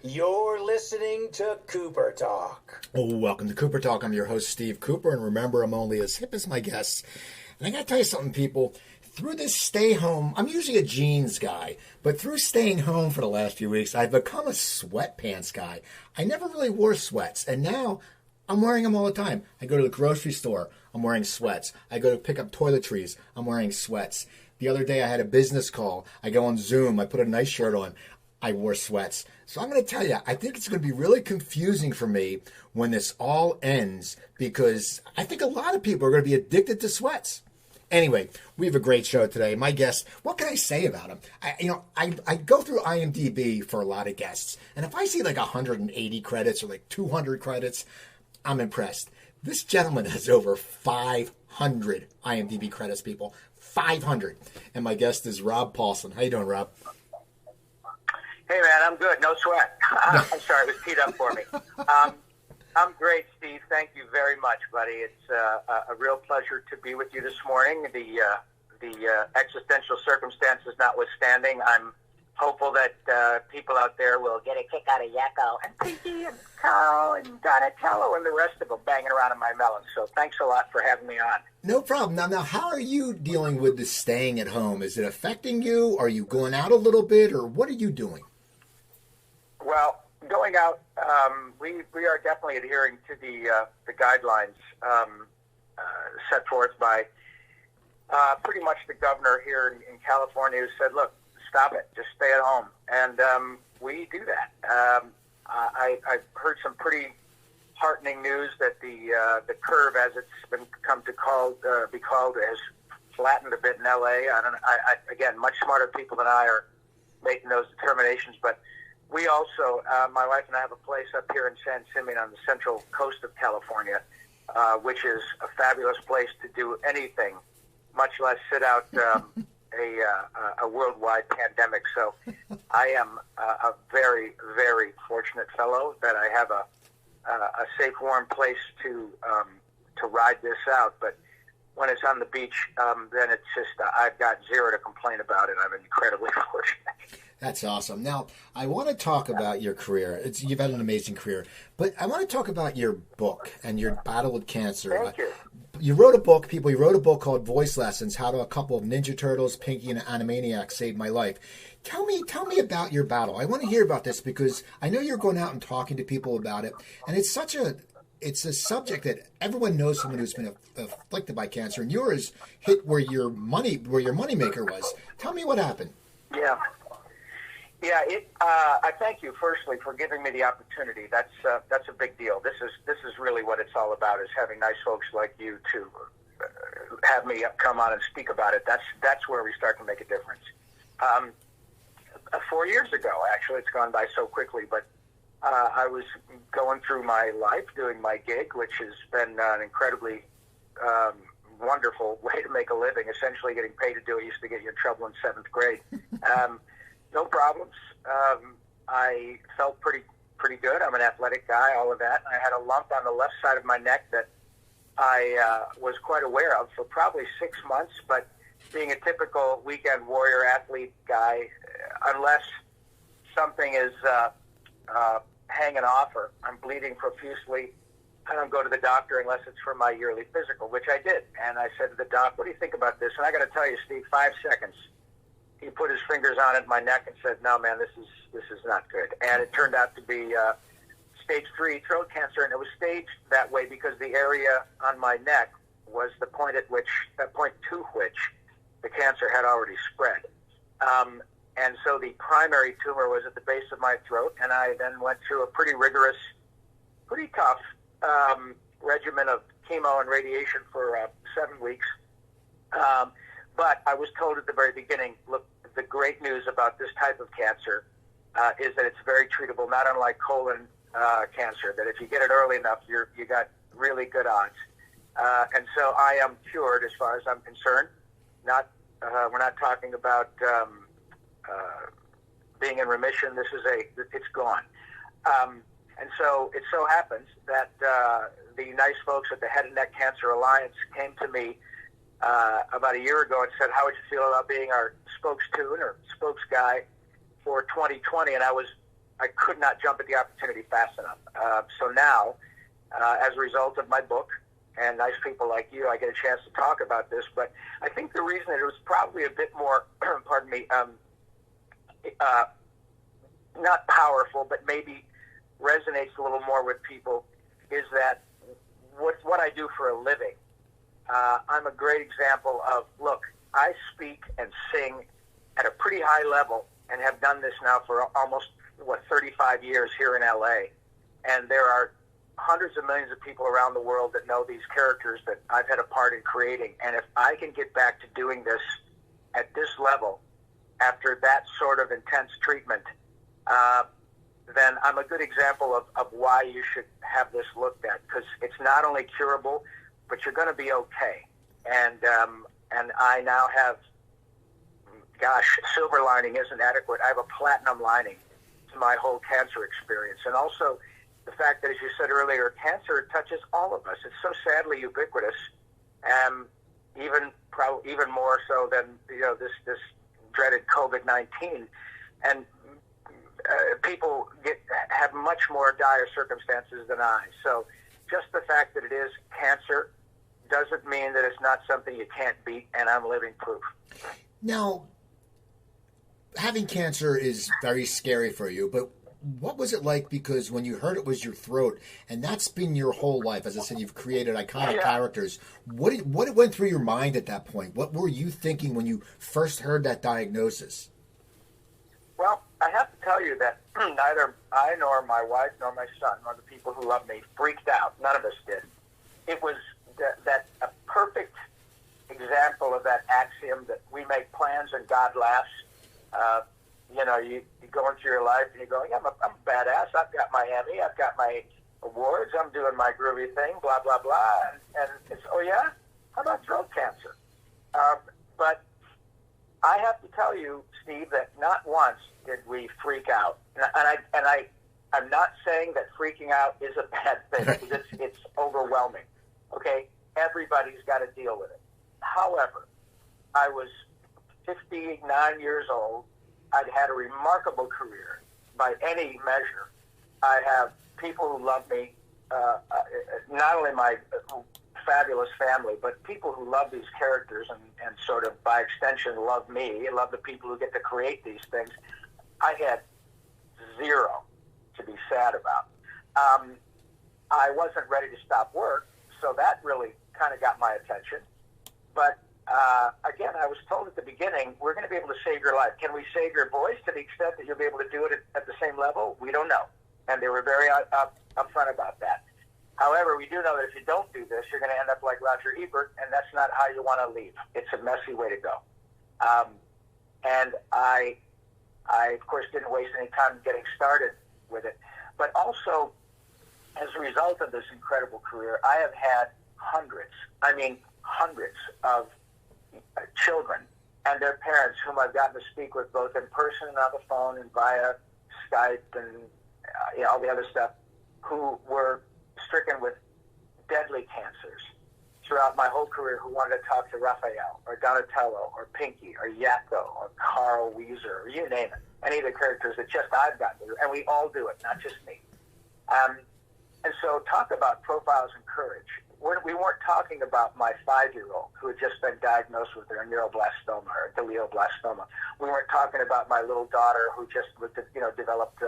You're listening to Cooper Talk. Oh, welcome to Cooper Talk. I'm your host, Steve Cooper, and remember, I'm only as hip as my guests. And I got to tell you something, people. Through this stay home, I'm usually a jeans guy, but through staying home for the last few weeks, I've become a sweatpants guy. I never really wore sweats, and now I'm wearing them all the time. I go to the grocery store, I'm wearing sweats. I go to pick up toiletries, I'm wearing sweats. The other day I had a business call. I go on Zoom, I put a nice shirt on. I wore sweats. So I'm going to tell you, I think it's going to be really confusing for me when this all ends because I think a lot of people are going to be addicted to sweats. Anyway, we have a great show today. My guest, what can I say about him? I go through IMDb for a lot of guests, and if I see like 180 credits or like 200 credits, I'm impressed. This gentleman has over 500 IMDb credits, people. 500. And my guest is Rob Paulsen. How you doing, Rob? Hey, man, I'm good. No sweat. I'm sorry, it was teed up for me. I'm great, Steve. Thank you very much, buddy. It's a real pleasure to be with you this morning. The existential circumstances notwithstanding, I'm hopeful that people out there will get a kick out of Yakko and Pinky and Carl and Donatello and the rest of them banging around in my melon. So thanks a lot for having me on. No problem. Now, how are you dealing with the staying at home? Is it affecting you? Are you going out a little bit, or what are you doing? Well, going out, we are definitely adhering to the guidelines set forth by pretty much the governor here in California, who said, "Look, stop it, just stay at home," and we do that. I've heard some pretty heartening news that the curve, as it's come to be called, has flattened a bit in LA. Again, much smarter people than I are making those determinations, but. We also, my wife and I have a place up here in San Simeon on the central coast of California, which is a fabulous place to do anything, much less sit out a worldwide pandemic. So I am a very, very fortunate fellow that I have a safe, warm place to ride this out. But when it's on the beach, then it's just, I've got zero to complain about it. I'm incredibly fortunate. That's awesome. Now, I want to talk about your career. You've had an amazing career. But I want to talk about your book and your battle with cancer. Thank you. You wrote a book, people. You wrote a book called Voice Lessons, How a Couple of Ninja Turtles, Pinky, and Animaniacs Saved My Life. Tell me about your battle. I want to hear about this because I know you're going out and talking to people about it. And it's a subject that everyone knows someone who's been afflicted by cancer. And yours hit where your moneymaker was. Tell me what happened. Yeah. Yeah, I thank you firstly for giving me the opportunity. That's a big deal. This is really what it's all about, is having nice folks like you to have me come on and speak about it. That's where we start to make a difference. 4 years ago, actually, it's gone by so quickly, but I was going through my life doing my gig, which has been an incredibly wonderful way to make a living. Essentially, getting paid to do it used to get you in trouble in 7th grade. No problems. I felt pretty good. I'm an athletic guy, all of that. I had a lump on the left side of my neck that I was quite aware of for probably 6 months, but being a typical weekend warrior athlete guy, unless something is hanging off or I'm bleeding profusely, I don't go to the doctor unless it's for my yearly physical, which I did. And I said to the doc, "What do you think about this?" And I got to tell you, Steve, 5 seconds. He put his fingers on it, my neck, and said, "No, man, this is not good." And it turned out to be stage 3 throat cancer, and it was staged that way because the area on my neck was the point to which the cancer had already spread. And so the primary tumor was at the base of my throat, and I then went through a pretty rigorous, pretty tough regimen of chemo and radiation for 7 weeks. But I was told at the very beginning, look, the great news about this type of cancer is that it's very treatable, not unlike colon cancer, that if you get it early enough, you got really good odds. And so I am cured as far as I'm concerned. We're not talking about being in remission. It's gone. And so it so happens that the nice folks at the Head and Neck Cancer Alliance came to me about a year ago and said, "How would you feel about being our spokestune or spokes guy for 2020?" And I was I could not jump at the opportunity fast enough. So now, as a result of my book, and nice people like you, I get a chance to talk about this. But I think the reason that it was probably a bit more, pardon me, not powerful, but maybe resonates a little more with people, is that what I do for a living. I'm a great example of, look, I speak and sing at a pretty high level and have done this now for almost, 35 years here in LA. And there are hundreds of millions of people around the world that know these characters that I've had a part in creating. And if I can get back to doing this at this level after that sort of intense treatment, then I'm a good example of why you should have this looked at, because it's not only curable, but you're going to be okay. And I now have, gosh, silver lining isn't adequate. I have a platinum lining to my whole cancer experience. And also the fact that, as you said earlier, cancer touches all of us. It's so sadly ubiquitous, even more so than this dreaded COVID-19. And people have much more dire circumstances than I. So just the fact that it is cancer doesn't mean that it's not something you can't beat, and I'm living proof. Now, having cancer is very scary for you, but what was it like? Because when you heard it was your throat, and that's been your whole life, as I said, you've created iconic characters. What went through your mind at that point? What were you thinking when you first heard that diagnosis? Well, I have to tell you that neither I nor my wife nor my son nor the people who love me freaked out. None of us did. It was that a perfect example of that axiom that we make plans and God laughs. You go into your life and you go, yeah, I'm a badass. I've got my Emmy. I've got my awards. I'm doing my groovy thing, blah, blah, blah. And it's, oh, yeah? How about throat cancer? But I have to tell you, Steve, that not once did we freak out. I'm not saying that freaking out is a bad thing, because it's overwhelming. Okay? Everybody's got to deal with it. However, I was 59 years old. I'd had a remarkable career by any measure. I have people who love me, not only my fabulous family, but people who love these characters and sort of by extension love me, love the people who get to create these things. I had zero to be sad about. I wasn't ready to stop work, so that really kind of got my attention. But again, I was told at the beginning, we're going to be able to save your life. Can we save your voice to the extent that you'll be able to do it at the same level? We don't know. And they were very upfront about that. However, we do know that if you don't do this, you're going to end up like Roger Ebert, and that's not how you want to leave. It's a messy way to go. And I, of course, didn't waste any time getting started with it. But also, as a result of this incredible career, I have had hundreds of children and their parents whom I've gotten to speak with both in person and on the phone and via Skype and all the other stuff, who were stricken with deadly cancers throughout my whole career, who wanted to talk to Raphael or Donatello or Pinky or Yakko or Carl Weezer or you name it, any of the characters that just I've gotten to, and we all do it, not just me. And so talk about profiles and courage. We weren't talking about my 5-year-old who had just been diagnosed with their neuroblastoma or glioblastoma. We weren't talking about my little daughter who just developed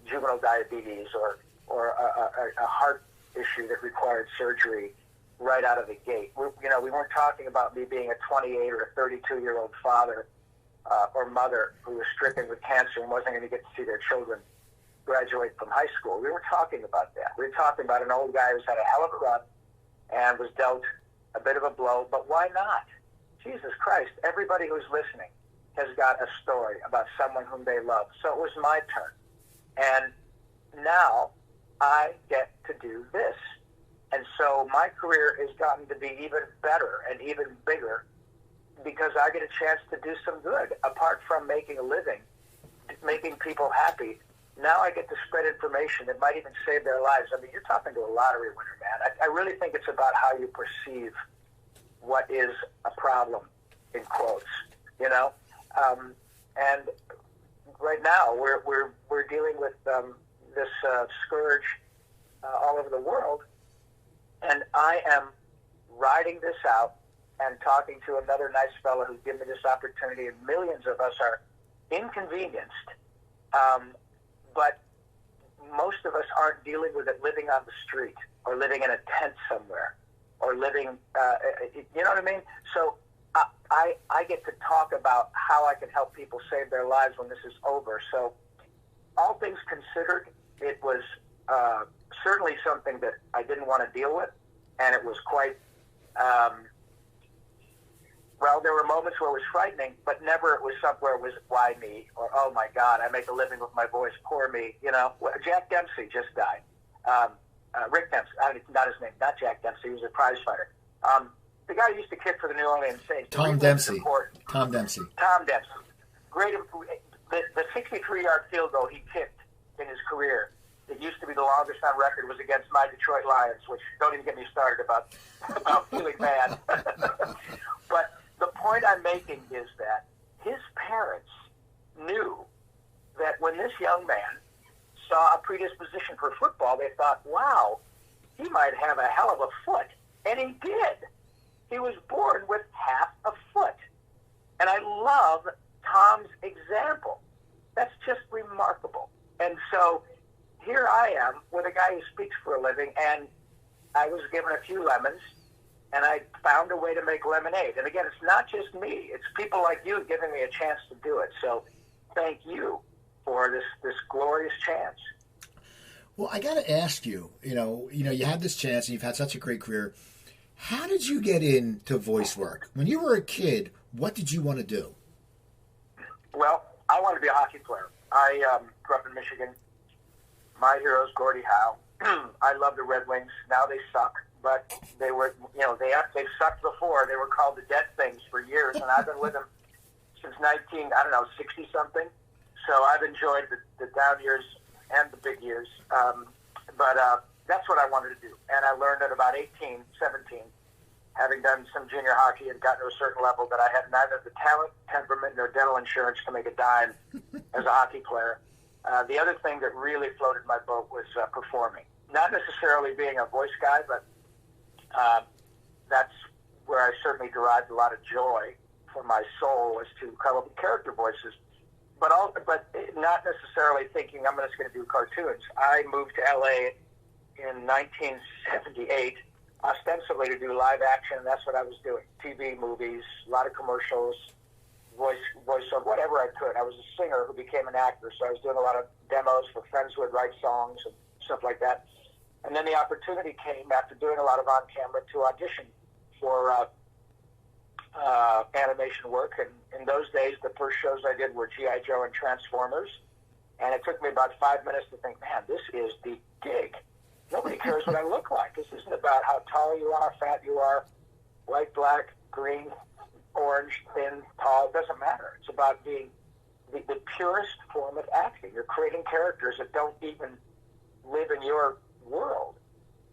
juvenile diabetes or a heart issue that required surgery right out of the gate. We weren't talking about me being a 28 or a 32-year-old father or mother who was stricken with cancer and wasn't going to get to see their children graduate from high school. We were talking about that. We were talking about an old guy who's had a hell of a run and was dealt a bit of a blow, but why not? Jesus Christ, everybody who's listening has got a story about someone whom they love. So it was my turn. And now I get to do this. And so my career has gotten to be even better and even bigger because I get a chance to do some good. Apart from making a living, making people happy, now I get to spread information that might even save their lives. I mean, you're talking to a lottery winner, man. I really think it's about how you perceive what is a problem, in quotes, And right now we're dealing with this scourge all over the world. And I am riding this out and talking to another nice fellow who's given me this opportunity, and millions of us are inconvenienced. But most of us aren't dealing with it living on the street or living in a tent somewhere or living, you know what I mean? So I get to talk about how I can help people save their lives when this is over. So all things considered, it was certainly something that I didn't want to deal with, and it was quite, well, there were moments where it was frightening, but never it was somewhere it was, why me? Or, oh my God, I make a living with my voice, poor me, you know. Jack Dempsey just died. Rick Dempsey, not his name, not Jack Dempsey, he was a prize fighter. The guy who used to kick for the New Orleans Saints. Tom Dempsey. Tom Dempsey. Tom Dempsey. Great, the 63-yard field goal he kicked in his career, it used to be the longest on record, was against my Detroit Lions, which don't even get me started about feeling bad. But the point I'm making is that his parents knew that when this young man saw a predisposition for football, they thought, wow, he might have a hell of a foot. And he did. He was born with half a foot. And I love Tom's example. That's just remarkable. And so here I am with a guy who speaks for a living, and I was given a few lemons, and I found a way to make lemonade. And again, it's not just me. It's people like you giving me a chance to do it. So thank you for this glorious chance. Well, I got to ask you, you had this chance, and you've had such a great career. How did you get into voice work? When you were a kid, what did you want to do? Well, I wanted to be a hockey player. I grew up in Michigan. My hero's Gordie Howe. I love the Red Wings. Now they suck, but they were, they've sucked before. They were called the Dead Things for years, and I've been with them since 60 something. So I've enjoyed the down years and the big years. But that's what I wanted to do. And I learned at about 18, 17, having done some junior hockey and gotten to a certain level, that I had neither the talent, temperament, nor dental insurance to make a dime as a hockey player. The other thing that really floated my boat was performing. Not necessarily being a voice guy, but that's where I certainly derived a lot of joy from my soul, was to come up with character voices. But not necessarily thinking I'm just going to do cartoons. I moved to L.A. in 1978, ostensibly to do live action, and that's what I was doing. TV, movies, a lot of commercials, voiceover, whatever I could. I was a singer who became an actor, so I was doing a lot of demos for friends who would write songs and stuff like that. And then the opportunity came, after doing a lot of on-camera, to audition for animation work. And in those days, the first shows I did were G.I. Joe and Transformers. And it took me about 5 minutes to think, man, this is the gig. Nobody cares what I look like. This isn't about how tall you are, fat you are, white, black, green, orange, thin, tall. It doesn't matter. It's about being the purest form of acting. You're creating characters that don't even live in your world.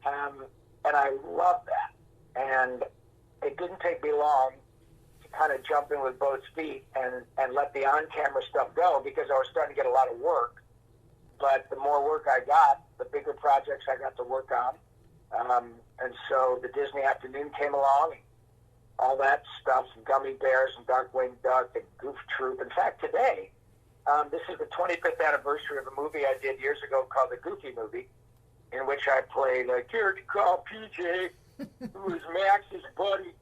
And I love that. And it didn't take me long to kind of jump in with both feet and let the on-camera stuff go, because I was starting to get a lot of work. But the more work I got, the bigger projects I got to work on. And so the Disney Afternoon came along, and all that stuff, and Gummy Bears and Darkwing Duck and Goof Troop. In fact, today, this is the 25th anniversary of a movie I did years ago called The Goofy Movie, in which I played a character called PJ, who was Max's buddy.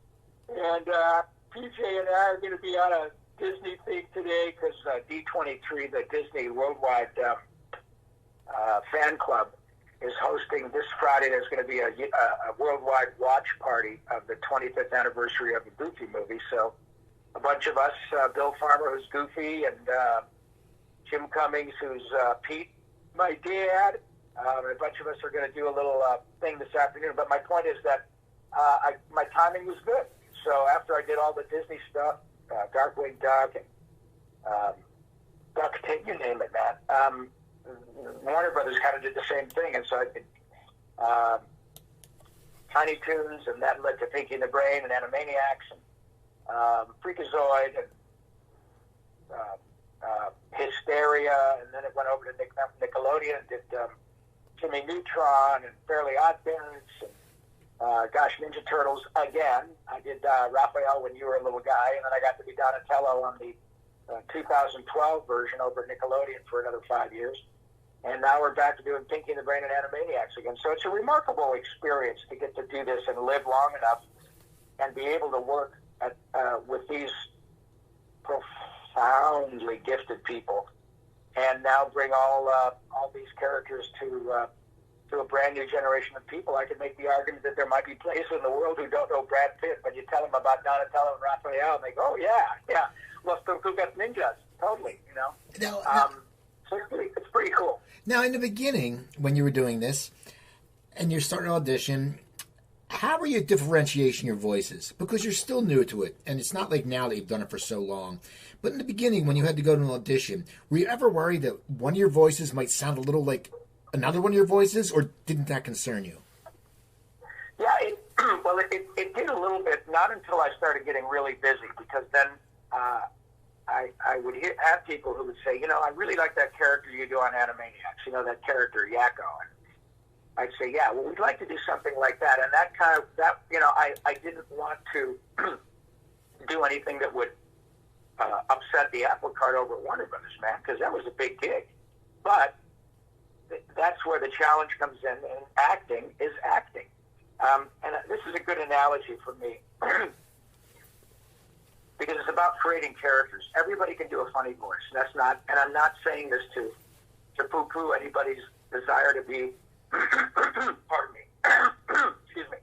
And PJ and I are going to be on a Disney thing today, because D23, the Disney Worldwide fan club, is hosting this Friday. There's going to be a worldwide watch party of the 25th anniversary of the Goofy Movie. So a bunch of us, Bill Farmer, who's Goofy, and Jim Cummings, who's Pete, my dad, and a bunch of us are going to do a little thing this afternoon. But my point is that my timing was good. So after I did all the Disney stuff, Darkwing Duck and Duck Tape, you name it, man, Warner Brothers kind of did the same thing. And so I did Tiny Toons, and that led to Pinky and the Brain and Animaniacs and Freakazoid and Hysteria, and then it went over to Nickelodeon and did Jimmy Neutron and Fairly Odd Parents and Ninja Turtles again. I did Raphael when you were a little guy, and then I got to be Donatello on the 2012 version over at Nickelodeon for another 5 years. And now we're back to doing Pinky and the Brain and Animaniacs again. So it's a remarkable experience to get to do this and live long enough and be able to work with these profoundly gifted people, and now bring all these characters to a brand new generation of people. I could make the argument that there might be places in the world who don't know Brad Pitt, but you tell them about Donatello and Raphael, and they go, "Oh yeah, Los Tortugas Ninjas, totally," you know. So it's pretty cool. Now, in the beginning, when you were doing this, and you're starting to audition, how were you differentiating your voices? Because you're still new to it, and it's not like now that you've done it for so long. But in the beginning, when you had to go to an audition, were you ever worried that one of your voices might sound a little like another one of your voices, or didn't that concern you? Yeah, it did a little bit, not until I started getting really busy, because then I would have people who would say, I really like that character you do on Animaniacs, that character, Yakko. And I'd say, yeah, well, we'd like to do something like that. And I didn't want to do anything that would upset the apple cart over at Warner Brothers, man, because that was a big gig. But that's where the challenge comes in, and acting is acting. And this is a good analogy for me, because it's about creating characters. Everybody can do a funny voice. And I'm not saying this to poo-poo anybody's desire to be, pardon me, excuse me,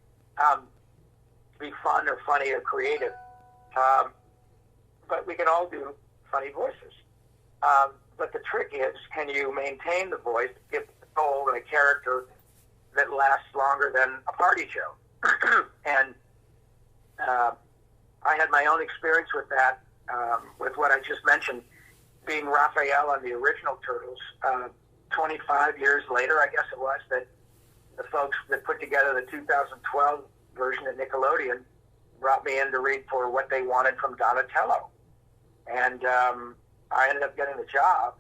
be fun or funny or creative. But we can all do funny voices. But the trick is, can you maintain the voice, give the soul and a character that lasts longer than a party show? And I had my own experience with that, with what I just mentioned, being Raphael on the original Turtles. 25 years later, I guess it was, that the folks that put together the 2012 version at Nickelodeon brought me in to read for what they wanted from Donatello. And I ended up getting the job.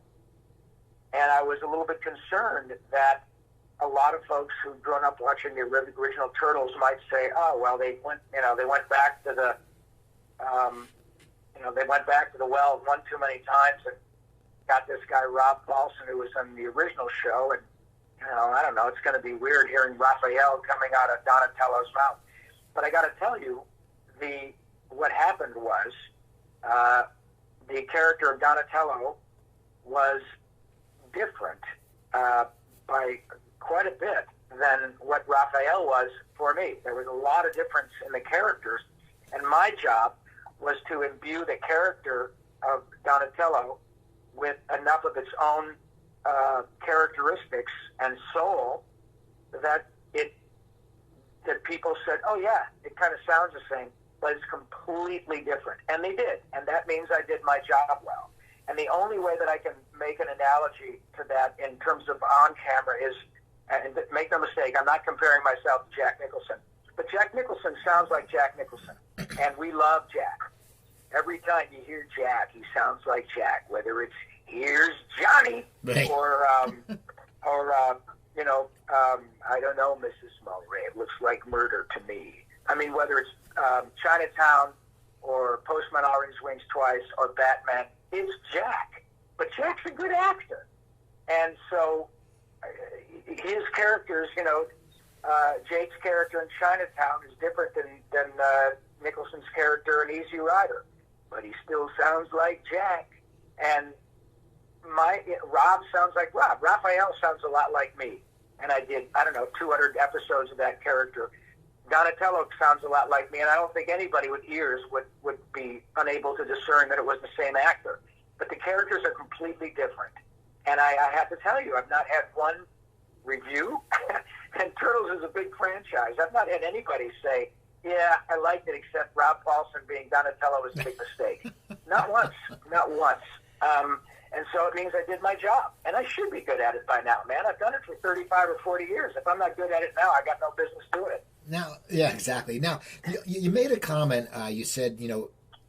And I was a little bit concerned that a lot of folks who'd grown up watching the original Turtles might say, "Oh, well, they went back to the, they went back to the well one too many times and got this guy Rob Paulsen who was on the original show, and I don't know, it's going to be weird hearing Raphael coming out of Donatello's mouth." But I got to tell you, what happened was the character of Donatello was different by quite a bit than what Raphael was for me. There was a lot of difference in the characters, and my job was to imbue the character of Donatello with enough of its own characteristics and soul that people said, "Oh yeah, it kind of sounds the same, but it's completely different." And they did, and that means I did my job well. And the only way that I can make an analogy to that in terms of on camera is, and make no mistake, I'm not comparing myself to Jack Nicholson, but Jack Nicholson sounds like Jack Nicholson, and we love Jack. Every time you hear Jack, he sounds like Jack, whether it's "Here's Johnny," right, or I don't know, Mrs. Mulray, it looks like murder to me. I mean, whether it's Chinatown or Postman Orange Wings Twice or Batman, it's Jack. But Jack's a good actor. And so his characters, Jake's character in Chinatown is different than Nicholson's character in Easy Rider. But he still sounds like Jack. And Rob sounds like Rob. Raphael sounds a lot like me. And I did, 200 episodes of that character. Donatello sounds a lot like me, and I don't think anybody with ears would be unable to discern that it was the same actor. But the characters are completely different. And I have to tell you, I've not had one review, and Turtles is a big franchise. I've not had anybody say, "Yeah, I liked it, except Rob Paulsen being Donatello was a big mistake." Not once. And so it means I did my job. And I should be good at it by now, man. I've done it for 35 or 40 years. If I'm not good at it now, I got no business doing it. Now, yeah, exactly. Now, you made a comment. You said,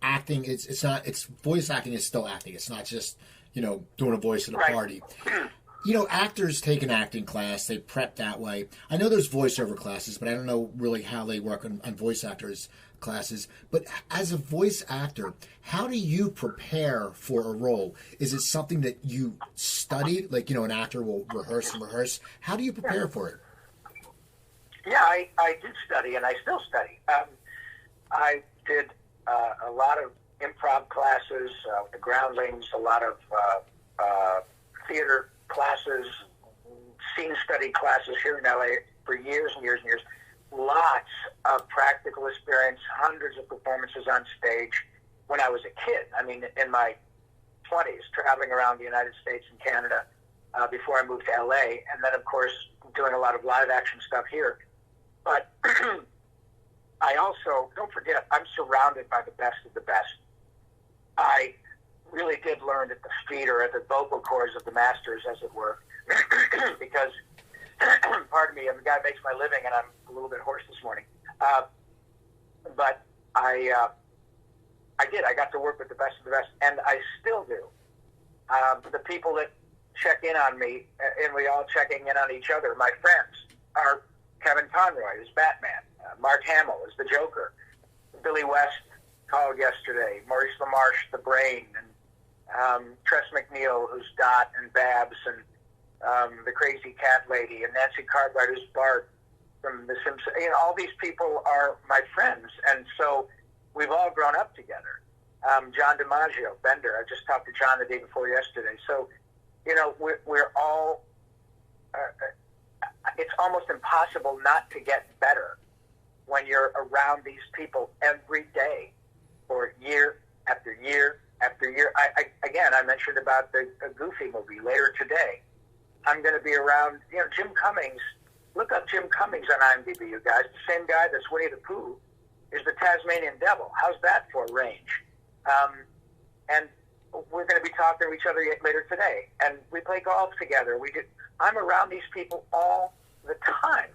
acting, it's voice acting is still acting. It's not just, doing a voice at a party. Actors take an acting class, they prep that way. I know there's voiceover classes, but I don't know really how they work on voice actors classes. But as a voice actor, how do you prepare for a role? Is it something that you study? Like, an actor will rehearse and rehearse. How do you prepare for it? Yeah, I did study, and I still study. I did a lot of improv classes, the groundlings, a lot of theater classes, scene study classes here in LA for years and years and years. Lots of practical experience, hundreds of performances on stage when I was a kid. I mean, in my 20s, traveling around the United States and Canada before I moved to LA, and then, of course, doing a lot of live action stuff here. But I also, don't forget, I'm surrounded by the best of the best. I really did learn at the feet or at the vocal cords of the masters, as it were, because, pardon me, I'm the guy who makes my living, and I'm a little bit hoarse this morning. But I did. I got to work with the best of the best, and I still do. The people that check in on me, and we all checking in on each other, my friends, are Kevin Conroy as Batman, Mark Hamill as the Joker, Billy West called yesterday, Maurice LaMarche, the Brain, and Tress MacNeille, who's Dot and Babs, and the Crazy Cat Lady, and Nancy Cartwright, who's Bart from The Simpsons. All these people are my friends, and so we've all grown up together. John DiMaggio, Bender. I just talked to John the day before yesterday. So, we're all. It's almost impossible not to get better when you're around these people every day, for year after year after year. I mentioned about the Goofy movie later today. I'm going to be around, Jim Cummings. Look up Jim Cummings on IMDb, you guys. The same guy that's Winnie the Pooh is the Tasmanian Devil. How's that for range? And we're going to be talking to each other later today. And we play golf together. I'm around these people all the time.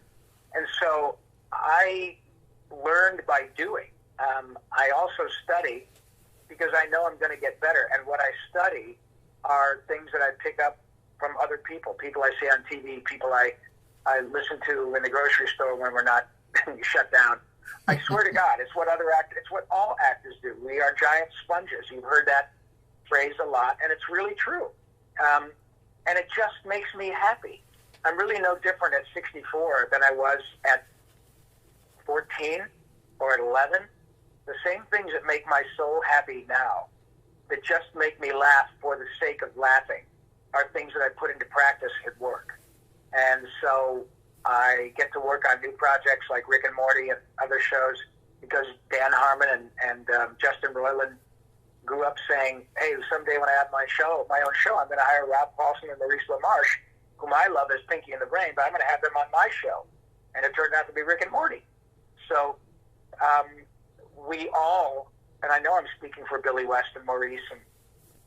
And so I learned by doing. I also study because I know I'm going to get better. And what I study are things that I pick up from other people I see on TV, people I listen to in the grocery store when we're not shut down. I swear to God, it's what all actors do. We are giant sponges. You've heard that phrase a lot, and it's really true. And it just makes me happy. I'm really no different at 64 than I was at 14 or at 11. The same things that make my soul happy now, that just make me laugh for the sake of laughing, are things that I put into practice at work. And so I get to work on new projects like Rick and Morty and other shows because Dan Harmon and Justin Roiland grew up saying, hey, someday when I have my own show, I'm going to hire Rob Paulsen and Maurice LaMarche, whom I love as Pinky and the Brain, but I'm going to have them on my show. And it turned out to be Rick and Morty. So we all, and I know I'm speaking for Billy West and Maurice and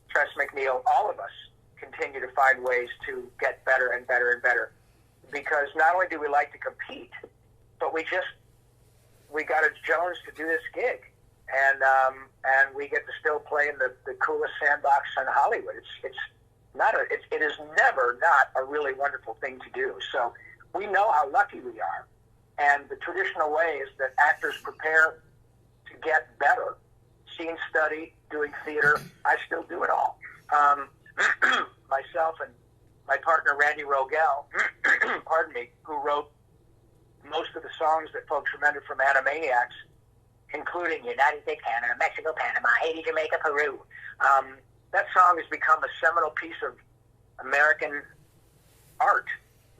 Tress MacNeille, all of us continue to find ways to get better and better and better. Because not only do we like to compete, but we got a Jones to do this gig. And we get to still play in the coolest sandbox in Hollywood. It is never not a really wonderful thing to do. So we know how lucky we are. And the traditional way is that actors prepare to get better. Scene study, doing theater, I still do it all. Myself and my partner Randy Rogel, pardon me, who wrote most of the songs that folks remember from Animaniacs, including United States, Canada, Mexico, Panama, Haiti, Jamaica, Peru. That song has become a seminal piece of American art.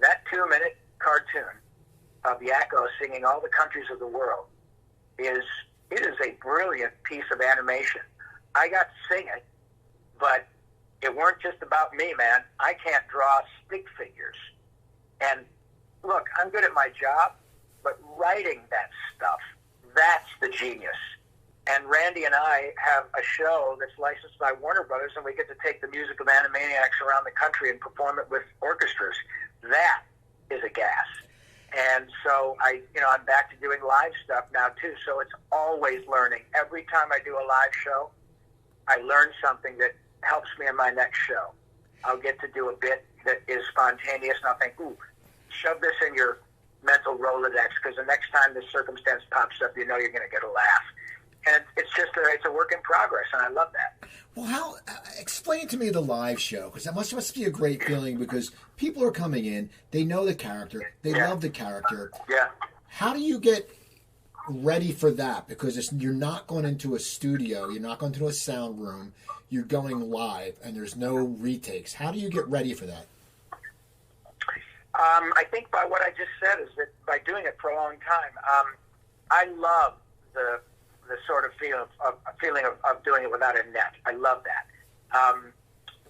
That 2-minute cartoon of Yakko singing all the countries of the world is a brilliant piece of animation. I got to sing it, but it weren't just about me, man. I can't draw stick figures. And look, I'm good at my job, but writing that stuff, that's the genius. And Randy and I have a show that's licensed by Warner Brothers, and we get to take the music of Animaniacs around the country and perform it with orchestras. That is a gas. And so I'm back to doing live stuff now too. So it's always learning. Every time I do a live show, I learn something that helps me in my next show. I'll get to do a bit that is spontaneous, and I'll think, ooh, shove this in your mental Rolodex, because the next time this circumstance pops up, you know you're going to get a laugh. And it's a work in progress, and I love that. Well, explain to me the live show, because that must be a great feeling, because people are coming in, they know the character, they love the character. Yeah. How do you get ready for that? Because you're not going into a studio, you're not going to a sound room, you're going live, and there's no retakes. How do you get ready for that? I think by what I just said is that by doing it for a long time, I love the sort of feeling of doing it without a net. I love that.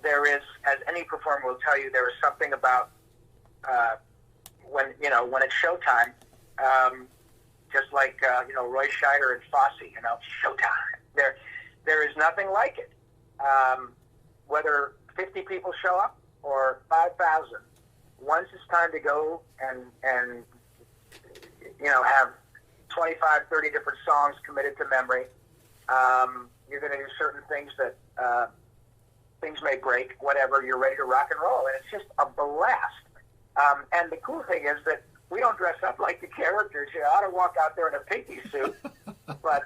There is, as any performer will tell you, there is something about when it's showtime. Just like Roy Scheider and Fosse, showtime. There is nothing like it. Whether 50 people show up or 5,000, once it's time to go and have 25, 30 different songs committed to memory, you're going to do certain things that things may break, whatever, you're ready to rock and roll. And it's just a blast. And the cool thing is that we don't dress up like the characters. You ought to walk out there in a pinky suit. But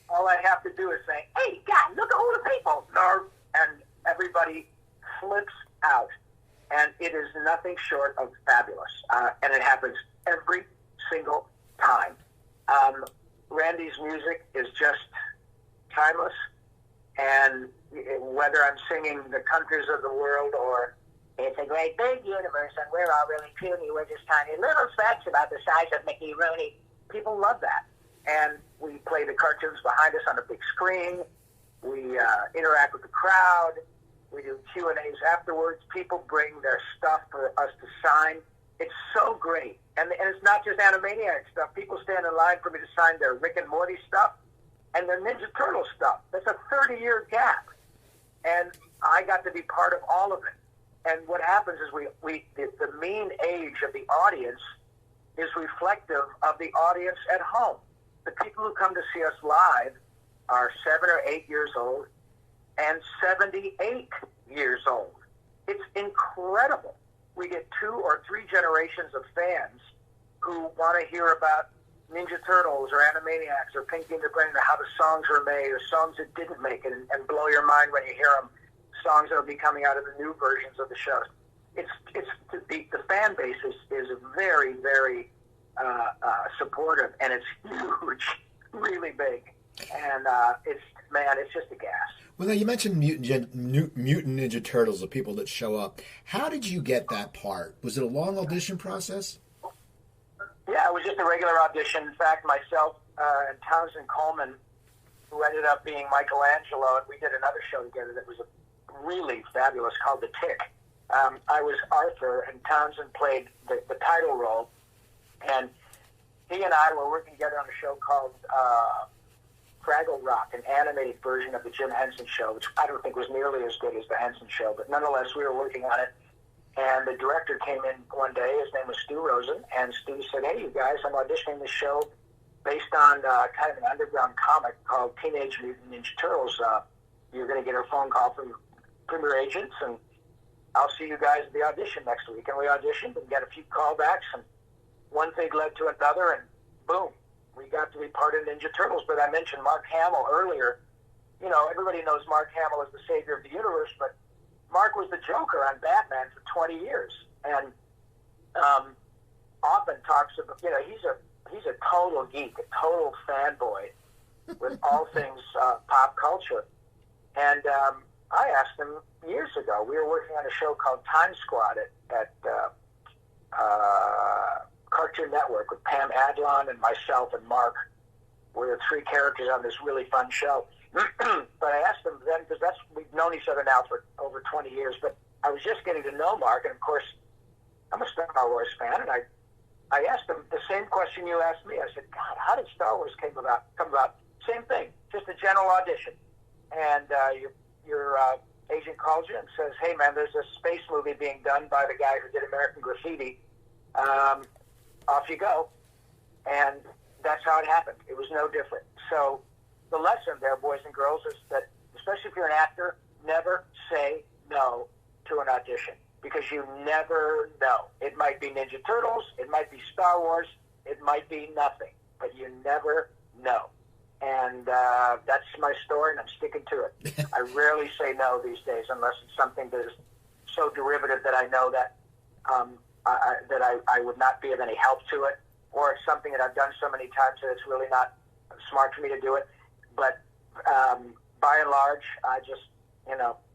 all I have to do is say, hey, God, look at all the people. And everybody flips out. And it is nothing short of fabulous. And it happens every single time. Randy's music is just timeless. And whether I'm singing The Countries of the World or It's a Great Big Universe and We're All Really Puny, We're Just Tiny Little Specks About the Size of Mickey Rooney, people love that. And we play the cartoons behind us on a big screen. We interact with the crowd. We do Q&As afterwards. People bring their stuff for us to sign. It's so great. And it's not just Animaniacs stuff. People stand in line for me to sign their Rick and Morty stuff and their Ninja Turtle stuff. That's a 30-year gap. And I got to be part of all of it. And what happens is the mean age of the audience is reflective of the audience at home. The people who come to see us live are 7 or 8 years old and 78 years old. It's incredible. We get 2 or 3 generations of fans who want to hear about Ninja Turtles or Animaniacs or Pinky and the Brain or how the songs were made or songs that didn't make it and blow your mind when you hear them, songs that will be coming out of the new versions of the shows. The fan base is very, very supportive, and it's huge, really big. And it's just a gas. Well, now you mentioned Mutant Ninja Turtles, the people that show up. How did you get that part? Was it a long audition process? Yeah, it was just a regular audition. In fact, myself and Townsend Coleman, who ended up being Michelangelo, and we did another show together that was really fabulous called The Tick. I was Arthur, and Townsend played the title role. And he and I were working together on a show called Fraggle Rock, an animated version of the Jim Henson Show, which I don't think was nearly as good as the Henson Show, but nonetheless, we were working on it. And the director came in one day. His name was Stu Rosen, and Stu said, "Hey, you guys, I'm auditioning this show based on kind of an underground comic called Teenage Mutant Ninja Turtles. You're going to get a phone call from premier agents, and I'll see you guys at the audition next week." And we auditioned and got a few callbacks, and one thing led to another, and boom, we got to be part of Ninja Turtles. But I mentioned Mark Hamill earlier. You know, everybody knows Mark Hamill as the savior of the universe, but Mark was the Joker on Batman for 20 years, and often talks about, he's a total geek, a total fanboy with all things pop culture. And I asked him years ago, we were working on a show called Time Squad at Cartoon Network with Pam Adlon and myself and Mark. We were 3 characters on this really fun show. But I asked him then, because we've known each other now for over 20 years, but I was just getting to know Mark, and of course, I'm a Star Wars fan, and I asked him the same question you asked me. I said, God, how did Star Wars come about? Same thing, just a general audition. And your agent calls you and says, hey, man, there's a space movie being done by the guy who did American Graffiti. Off you go. And that's how it happened. It was no different. So the lesson there, boys and girls, is that especially if you're an actor never say no to an audition because you never know. It might be Ninja Turtles, it might be Star Wars, it might be nothing, but you never know. And that's my story, and I'm sticking to it. I rarely say no these days unless it's something that is so derivative that I know that I would not be of any help to it, or it's something that I've done so many times that it's really not smart for me to do it. But by and large, I just,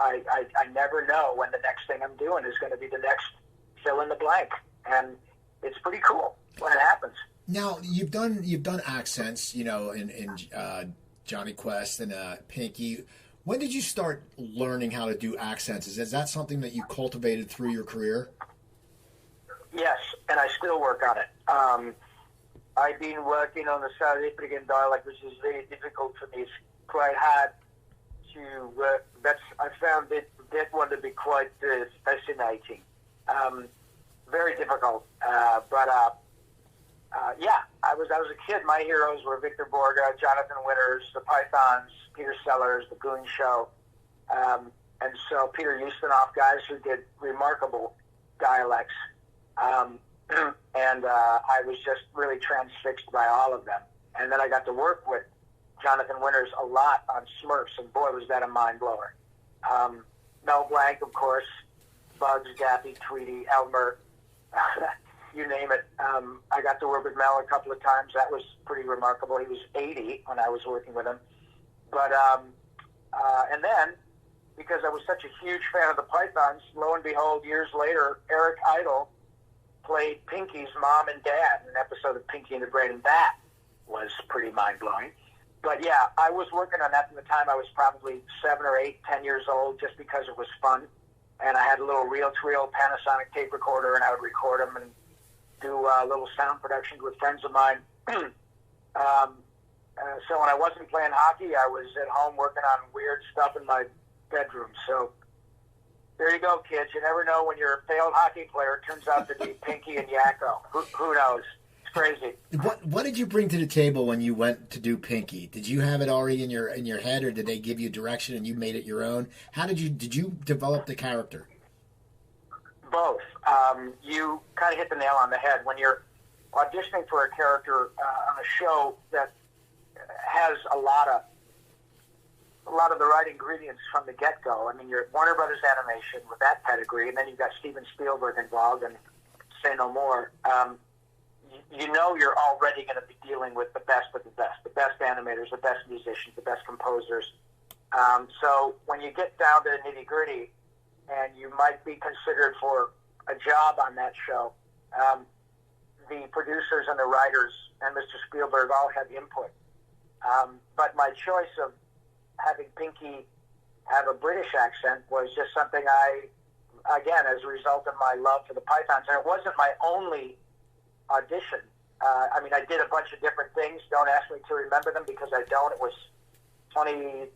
I never know when the next thing I'm doing is going to be the next fill in the blank, and it's pretty cool when it happens. Now you've done accents, in Johnny Quest and Pinky. When did you start learning how to do accents? Is that something that you cultivated through your career? Yes, and I still work on it. I've been working on the South African dialect, which is very difficult for me. It's quite hard to work. I found that one to be quite fascinating. Very difficult, but yeah, I was a kid. My heroes were Victor Borga, Jonathan Winters, the Pythons, Peter Sellers, the Goon Show, and so Peter Ustinov, guys who did remarkable dialects. And I was just really transfixed by all of them. And then I got to work with Jonathan Winters a lot on Smurfs, and boy, was that a mind blower. Mel Blanc, of course, Bugs, Daffy, Tweety, Elmer, you name it. I got to work with Mel a couple of times. That was pretty remarkable. He was 80 when I was working with him. But, and then, because I was such a huge fan of the Pythons, lo and behold, years later, Eric Idle played Pinky's mom and dad in an episode of Pinky and the Brain, and that was pretty mind-blowing. But yeah, I was working on that from the time I was probably 7 or 8, 10 years old, just because it was fun. And I had a little reel-to-reel Panasonic tape recorder, and I would record them and do little sound productions with friends of mine. So when I wasn't playing hockey, I was at home working on weird stuff in my bedroom. So there you go, kids. You never know when your failed hockey player turns out to be Pinky and Yakko. Who knows? It's crazy. What did you bring to the table when you went to do Pinky? Did you have it already in your head, or did they give you direction and you made it your own? How did you develop the character? Both. You kind of hit the nail on the head. When you're auditioning for a character on a show that has a lot of the right ingredients from the get-go. I mean, you're at Warner Brothers Animation with that pedigree, and then you've got Steven Spielberg involved, and say no more. You know you're already going to be dealing with the best of the best animators, the best musicians, the best composers. So when you get down to the nitty-gritty, and you might be considered for a job on that show, the producers and the writers and Mr. Spielberg all have input. But my choice of having Pinky have a British accent was just something again, as a result of my love for the Pythons. And it wasn't my only audition. I mean, I did a bunch of different things. Don't ask me to remember them because I don't. It was 27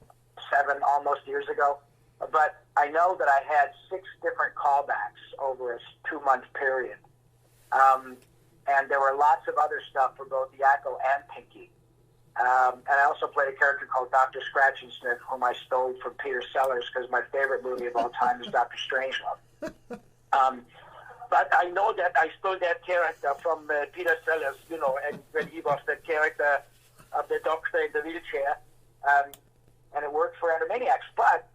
almost years ago. But I know that I had 6 different callbacks over a 2-month period. And there were lots of other stuff for both Yakko and Pinky. And I also played a character called Dr. Scratch and Sniff, whom I stole from Peter Sellers because my favorite movie of all time is Dr. Strangelove. But I know that I stole that character from Peter Sellers, and when he was the character of the doctor in the wheelchair. And it worked for Animaniacs. But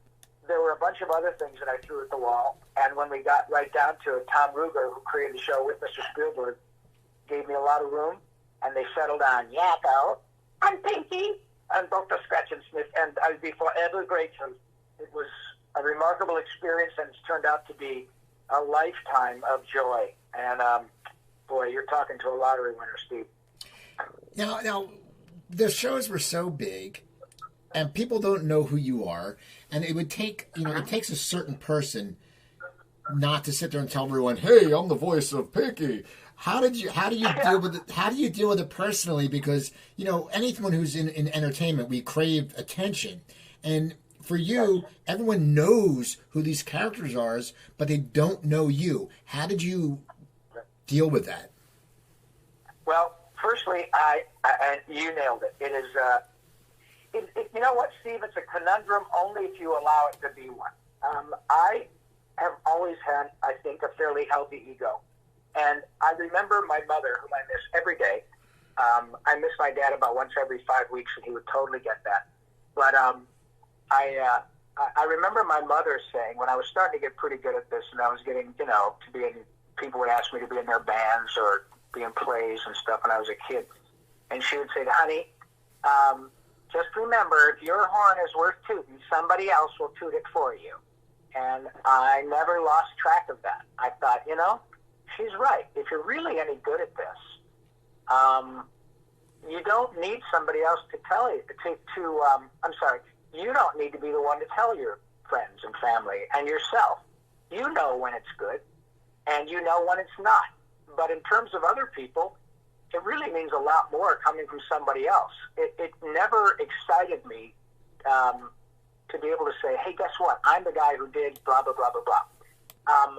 there were a bunch of other things that I threw at the wall. And when we got right down to it, Tom Ruger, who created the show with Mr. Spielberg, gave me a lot of room, and they settled on Yakko and Pinky and Dr. Scratch and Sniff, and I'll be forever grateful. It was a remarkable experience, and it's turned out to be a lifetime of joy. And, boy, you're talking to a lottery winner, Steve. Now, the shows were so big, and people don't know who you are, and it would take, it takes a certain person not to sit there and tell everyone, "Hey, I'm the voice of Pinky." How do you deal with it? How do you deal with it personally? Because anyone who's in entertainment, we crave attention, and for you, everyone knows who these characters are, but they don't know you. How did you deal with that? Well, firstly, you nailed it. It is you know what, Steve? It's a conundrum only if you allow it to be one. I have always had, I think, a fairly healthy ego. And I remember my mother, whom I miss every day. I miss my dad about once every 5 weeks, and he would totally get that. But I remember my mother saying, when I was starting to get pretty good at this, and I was getting, to be in, people would ask me to be in their bands or be in plays and stuff when I was a kid. And she would say, honey, just remember, if your horn is worth tooting, somebody else will toot it for you. And I never lost track of that. I thought, she's right. If you're really any good at this, you don't need somebody else to tell you, you don't need to be the one to tell your friends and family and yourself. You know when it's good, and you know when it's not. But in terms of other people, it really means a lot more coming from somebody else. It never excited me to be able to say, hey, guess what? I'm the guy who did blah, blah, blah, blah, blah.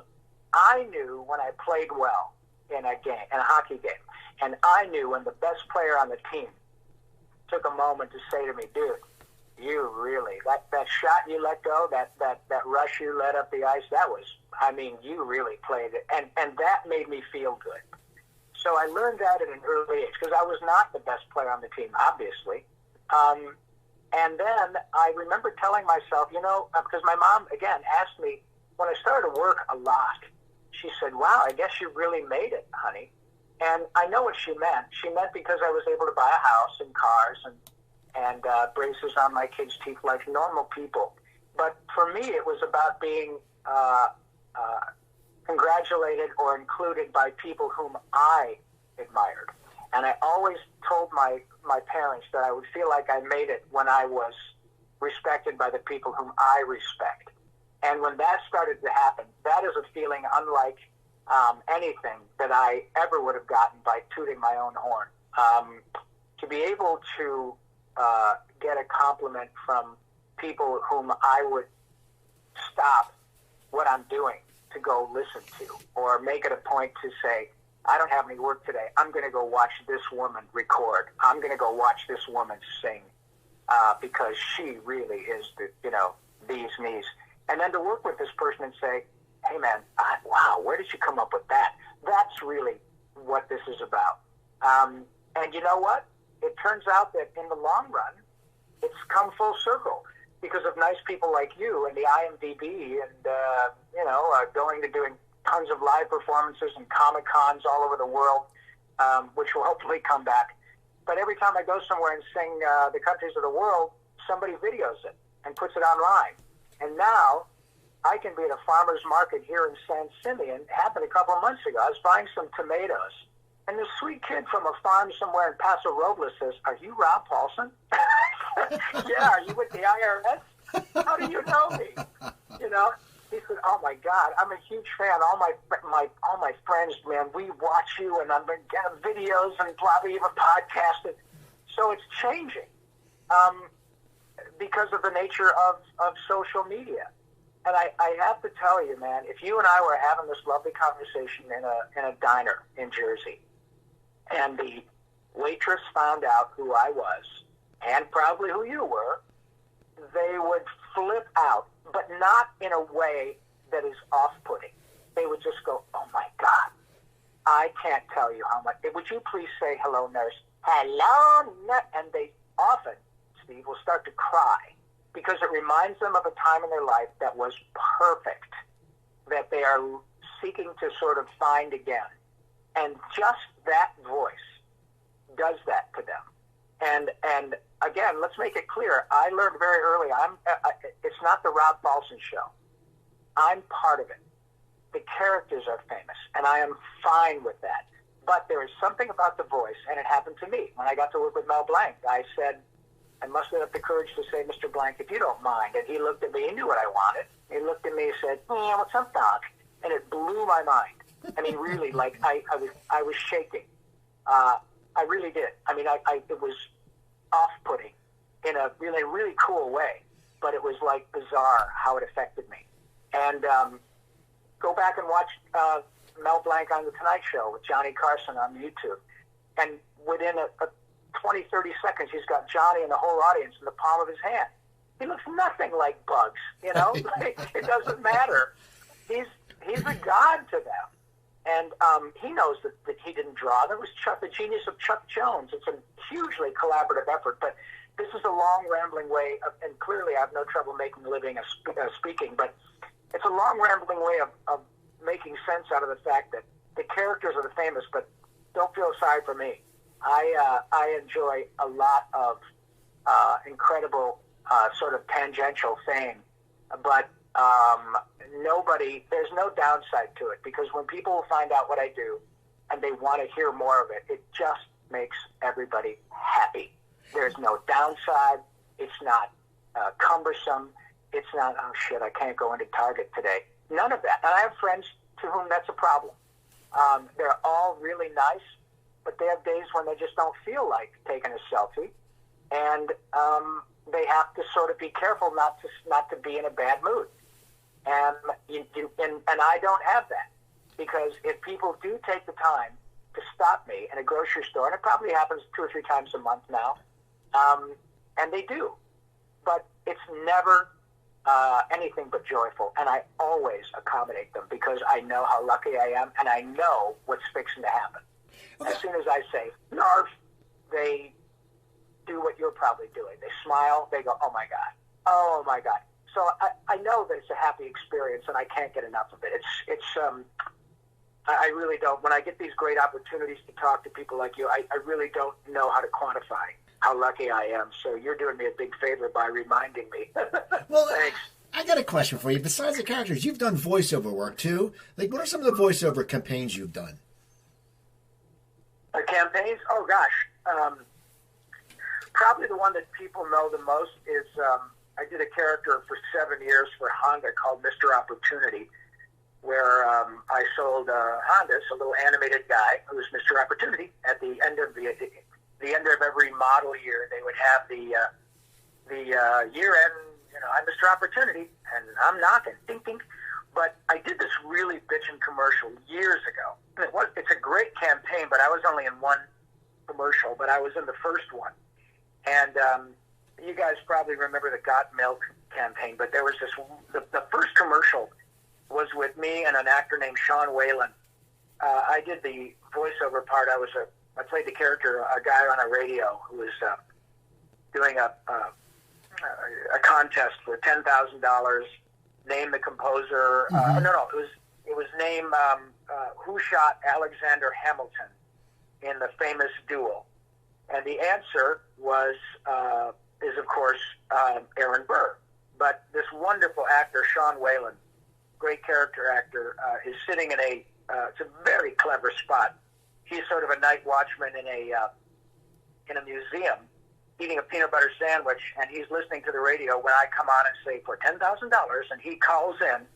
I knew when I played well in a game, in a hockey game, and I knew when the best player on the team took a moment to say to me, dude, you really, that shot you let go, that rush you let up the ice, you really played it. And that made me feel good. So I learned that at an early age, because I was not the best player on the team, obviously. And then I remember telling myself, because my mom, again, asked me, when I started to work a lot, she said, wow, I guess you really made it, honey. And I know what she meant. She meant because I was able to buy a house and cars and braces on my kids' teeth like normal people. But for me, it was about being congratulated or included by people whom I admired. And I always told my parents that I would feel like I made it when I was respected by the people whom I respect. And when that started to happen, that is a feeling unlike anything that I ever would have gotten by tooting my own horn. To be able to get a compliment from people whom I would stop what I'm doing to go listen to, or make it a point to say, I don't have any work today. I'm going to go watch this woman record. I'm going to go watch this woman sing because she really is bee's knees. And then to work with this person and say, hey, man, wow, where did you come up with that? That's really what this is about. And you know what? It turns out that in the long run, it's come full circle because of nice people like you and the IMDb and, going to doing tons of live performances and Comic-Cons all over the world, which will hopefully come back. But every time I go somewhere and sing the countries of the world, somebody videos it and puts it online. And now I can be at a farmer's market here in San Simeon. It happened a couple of months ago. I was buying some tomatoes. And this sweet kid from a farm somewhere in Paso Robles says, are you Rob Paulsen? Yeah, are you with the IRS? How do you know me? He said, oh my God, I'm a huge fan. All my friends, man, we watch you and I've been getting videos and probably even podcasted. So it's changing because of the nature of social media. And I have to tell you, man, if you and I were having this lovely conversation in a diner in Jersey, and the waitress found out who I was, and probably who you were, they would flip out, but not in a way that is off-putting. They would just go, oh my God, I can't tell you how much. Would you please say hello, nurse? Hello, nurse. And they often, Steve, will start to cry because it reminds them of a time in their life that was perfect, that they are seeking to sort of find again. And just that voice does that to them. And again, let's make it clear. I learned very early, it's not the Rob Paulsen show. I'm part of it. The characters are famous, and I am fine with that. But there is something about the voice, and it happened to me. When I got to work with Mel Blanc, I said, I mustered up the courage to say, Mr. Blanc, if you don't mind. And he looked at me. He knew what I wanted. He looked at me and said, yeah, what's up, Doc? And it blew my mind. I mean, really, like, I was shaking. I really did. I mean, it was off-putting in a really, really cool way. But it was, like, bizarre how it affected me. And go back and watch Mel Blanc on The Tonight Show with Johnny Carson on YouTube. And within 20, 30 seconds, he's got Johnny and the whole audience in the palm of his hand. He looks nothing like Bugs, you know? It doesn't matter. He's a god to them. And he knows that he didn't draw. That was the genius of Chuck Jones. It's a hugely collaborative effort, but this is a long, rambling way of, and clearly I have no trouble making a living speaking, but it's a long, rambling way of making sense out of the fact that the characters are the famous, but don't feel sorry for me. I enjoy a lot of incredible sort of tangential fame, but there's no downside to it, because when people find out what I do and they want to hear more of it, it just makes everybody happy. There's no downside. It's not cumbersome. It's not, oh shit, I can't go into Target today. None of that. And I have friends to whom that's a problem. They're all really nice, but they have days when they just don't feel like taking a selfie, and they have to sort of be careful not to be in a bad mood. And I don't have that, because if people do take the time to stop me in a grocery store, and it probably happens 2 or 3 times a month now, and they do, but it's never anything but joyful, and I always accommodate them because I know how lucky I am, and I know what's fixing to happen. Okay. As soon as I say, Narf, they do what you're probably doing. They smile, they go, oh my God, oh my God. So I know that it's a happy experience, and I can't get enough of it. I really don't. When I get these great opportunities to talk to people like you, I really don't know how to quantify how lucky I am. So you're doing me a big favor by reminding me. Well, thanks. I got a question for you. Besides the characters, you've done voiceover work too. Like, what are some of the voiceover campaigns you've done? Campaigns? Oh gosh, probably the one that people know the most is I did a character for 7 years for Honda called Mr. Opportunity, where I sold Hondas, a little animated guy who was Mr. Opportunity. At the end of the end of every model year, they would have the year end. You know, I'm Mr. Opportunity, and I'm knocking, ding ding. But I did this really bitchin' commercial years ago. It's a great campaign, but I was only in one commercial, but I was in the first one. And you guys probably remember the Got Milk campaign, but there was this, the first commercial was with me and an actor named Sean Whalen. I did the voiceover part. I played the character, a guy on a radio who was doing a contest for $10,000. Name the composer. Mm-hmm. It was name who shot Alexander Hamilton in the famous duel, and the answer is of course Aaron Burr. But this wonderful actor, Sean Whalen, great character actor, is sitting in it's a very clever spot. He's sort of a night watchman in a museum, eating a peanut butter sandwich, and he's listening to the radio when I come on and say, for $10,000, and he calls in,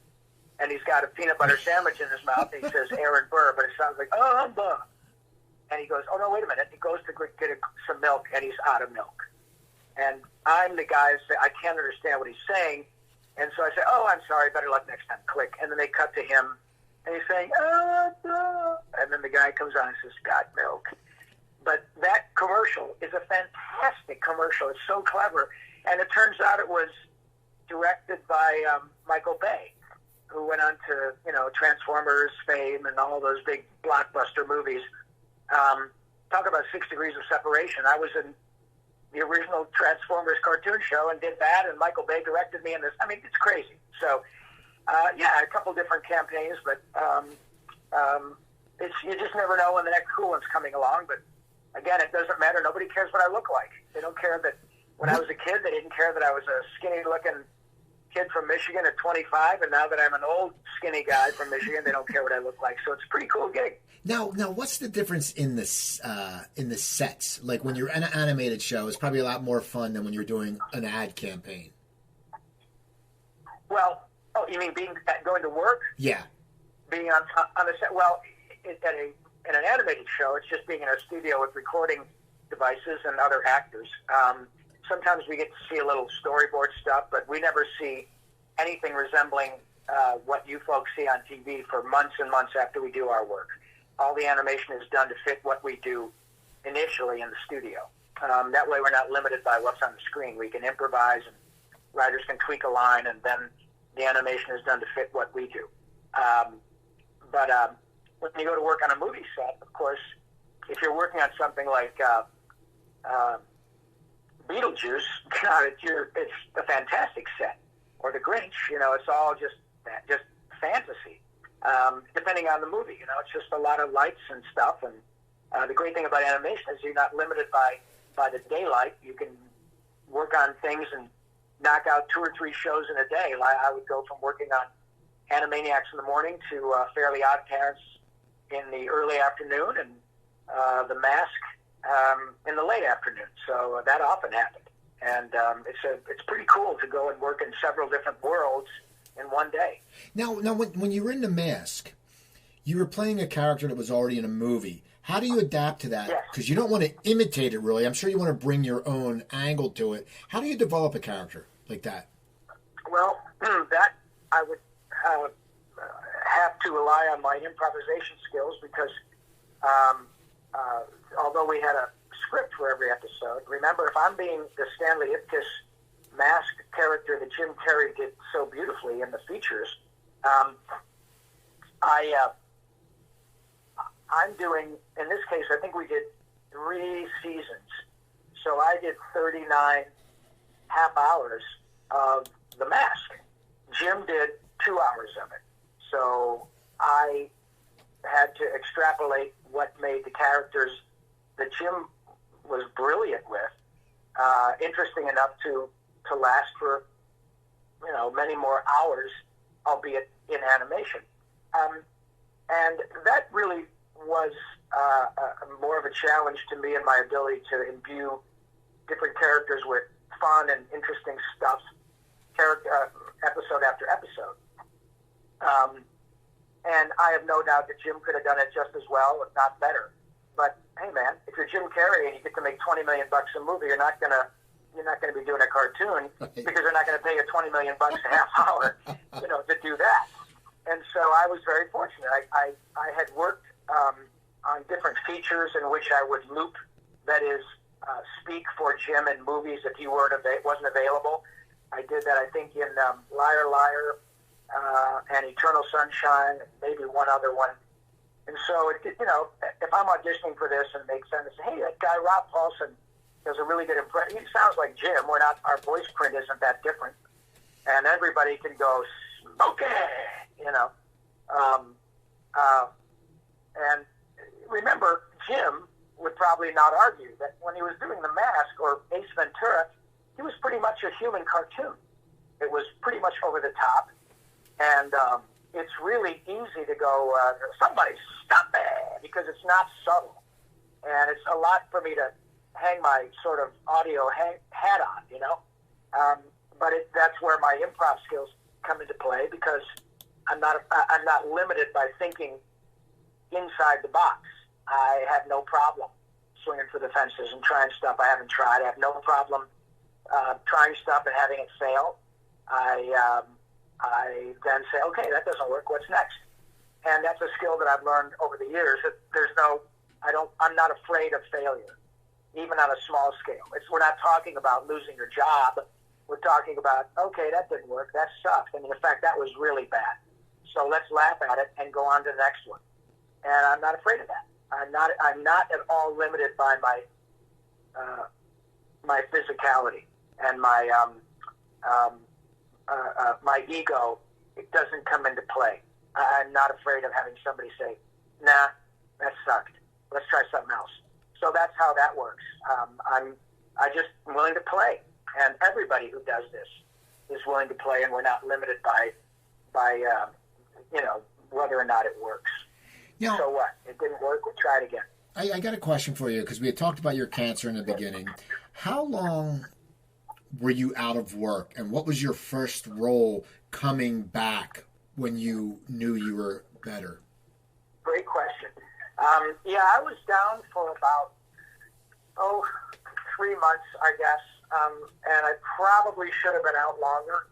and he's got a peanut butter sandwich in his mouth, and he says, Aaron Burr, but it sounds like, oh, Burr. And he goes, oh, no, wait a minute. He goes to get some milk, and he's out of milk. And I'm the guy who say, I can't understand what he's saying, and so I say, oh, I'm sorry, better luck next time, click. And then they cut to him, and he's saying, and then the guy comes on and says, got milk. But that commercial is a fantastic commercial. It's so clever. And it turns out it was directed by Michael Bay, who went on to, Transformers fame and all those big blockbuster movies. Talk about 6 degrees of separation. I was in the original Transformers cartoon show and did that, and Michael Bay directed me in this. I mean, it's crazy. So, a couple different campaigns, but you just never know when the next cool one's coming along. But again, it doesn't matter. Nobody cares what I look like. They don't care that when I was a kid, they didn't care that I was a skinny-looking kid from Michigan at 25, and now that I'm an old, skinny guy from Michigan, they don't care what I look like. So it's a pretty cool gig. Now, what's the difference in the sets? Like, when you're in an animated show, it's probably a lot more fun than when you're doing an ad campaign. Well, you mean going to work? Yeah. Being on the set? Well, in an animated show, it's just being in a studio with recording devices and other actors. Sometimes we get to see a little storyboard stuff, but we never see anything resembling what you folks see on TV for months and months after we do our work. All the animation is done to fit what we do initially in the studio. That way we're not limited by what's on the screen. We can improvise, and writers can tweak a line, and then the animation is done to fit what we do. But when you go to work on a movie set, of course, if you're working on something like Beetlejuice, it's a fantastic set. Or The Grinch, it's all just fantasy. Depending on the movie, it's just a lot of lights and stuff. And the great thing about animation is you're not limited by the daylight. You can work on things and knock out 2 or 3 shows in a day. I would go from working on Animaniacs in the morning to Fairly Odd Parents in the early afternoon, and The Mask in the late afternoon. So that often happened. And it's pretty cool to go and work in several different worlds in one day. Now when you were in The Mask, you were playing a character that was already in a movie. How do you adapt to that? Because you don't want to imitate it, really. I'm sure you want to bring your own angle to it. How do you develop a character like that? Well, that I would have to rely on my improvisation skills, because although we had a script for every episode, remember, if I'm being the Stanley Ipkiss masked character that Jim Carrey did so beautifully in the features, I'm doing, in this case, I think we did 3 seasons. So I did 39 half hours of The Mask. Jim did 2 hours of it. So I had to extrapolate what made the characters that Jim was brilliant with interesting enough to last for, many more hours, albeit in animation. And that really was more of a challenge to me in my ability to imbue different characters with fun and interesting stuff, episode after episode. And I have no doubt that Jim could have done it just as well, if not better. But hey, man, if you're Jim Carrey and you get to make $20 million a movie, you're not gonna be doing a cartoon, because they're not gonna pay you $20 million a half hour, to do that. And so I was very fortunate. I had worked on different features in which I would loop, that is, speak for Jim in movies if he wasn't available. I did that, I think, in Liar Liar and Eternal Sunshine, maybe one other one. And so, if I'm auditioning for this and makes sense, hey, that guy Rob Paulsen does a really good impression. He sounds like Jim. Our voice print isn't that different, and everybody can go, okay, and remember, Jim would probably not argue that when he was doing The Mask or Ace Ventura, he was pretty much a human cartoon. It was pretty much over the top, and it's really easy to go, somebody stop it, because it's not subtle. And it's a lot for me to hang my sort of audio hat on, but that's where my improv skills come into play, because I'm not limited by thinking inside the box. I have no problem swinging for the fences and trying stuff I haven't tried. I have no problem trying stuff and having it fail. I then say, okay, that doesn't work. What's next? And that's a skill that I've learned over the years. I'm not afraid of failure, even on a small scale. We're not talking about losing your job. We're talking about, okay, that didn't work. That sucked. And in fact, that was really bad. So let's laugh at it and go on to the next one. And I'm not afraid of that. I'm not at all limited by my physicality and my ego. It doesn't come into play. I'm not afraid of having somebody say, nah, that sucked. Let's try something else. So that's how that works. I'm just willing to play. And everybody who does this is willing to play, and we're not limited by whether or not it works. Now, so what? It didn't work. We'll try it again. I got a question for you, because we had talked about your cancer in the beginning. How long were you out of work, and what was your first role coming back when you knew you were better? Great question. I was down for about 3 months, I guess, and I probably should have been out longer,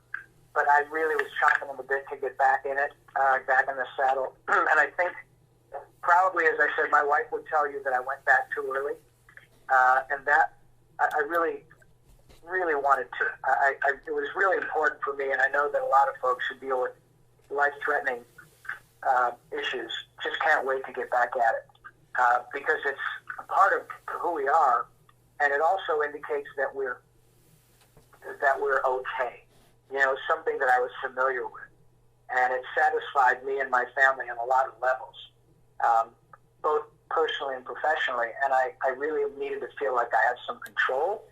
but I really was chomping on the bit to get back in it, back in the saddle. And I think probably, as I said, my wife would tell you that I went back too early, and that I really wanted to. It was really important for me, and I know that a lot of folks who deal with life-threatening issues just can't wait to get back at it because it's a part of who we are, and it also indicates that we're okay. You know, something that I was familiar with, and it satisfied me and my family on a lot of levels, both personally and professionally, and I really needed to feel like I had some control,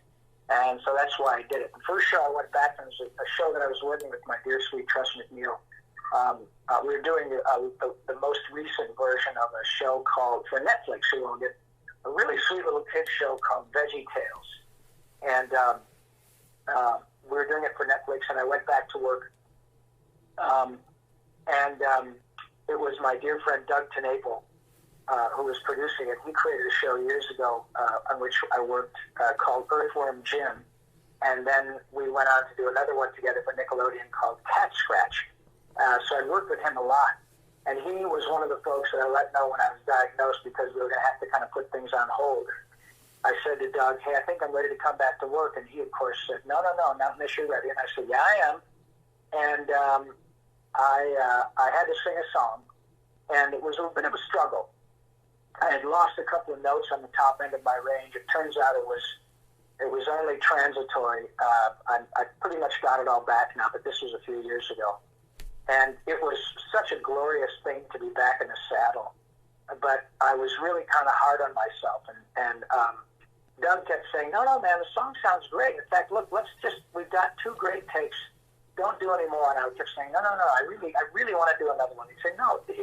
and so that's why I did it. The first show I went back, and it was a show that I was working with my dear sweet Tress McNeil. We were doing the most recent version of a show called, for Netflix, who owned it, a really sweet little kid show called Veggie Tales, and we were doing it for Netflix, and I went back to work, it was my dear friend Doug Tenaple, who was producing it. He created a show years ago on which I worked called Earthworm Jim, and then we went on to do another one together for Nickelodeon called Cat Scratch. So I worked with him a lot, and he was one of the folks that I let know when I was diagnosed because we were going to have to kind of put things on hold. I said to Doug, hey, I think I'm ready to come back to work. And he, of course, said, no, not unless you're ready. And I said, yeah, I am. And I had to sing a song, and it was a bit of a struggle. I had lost a couple of notes on the top end of my range. It turns out it was only transitory. I pretty much got it all back now, but this was a few years ago. And it was such a glorious thing to be back in the saddle. But I was really kind of hard on myself, and Doug kept saying, no, man, the song sounds great. In fact, look, we've got 2 great takes. Don't do any more. And I kept saying, no, I really want to do another one. He'd say, no, we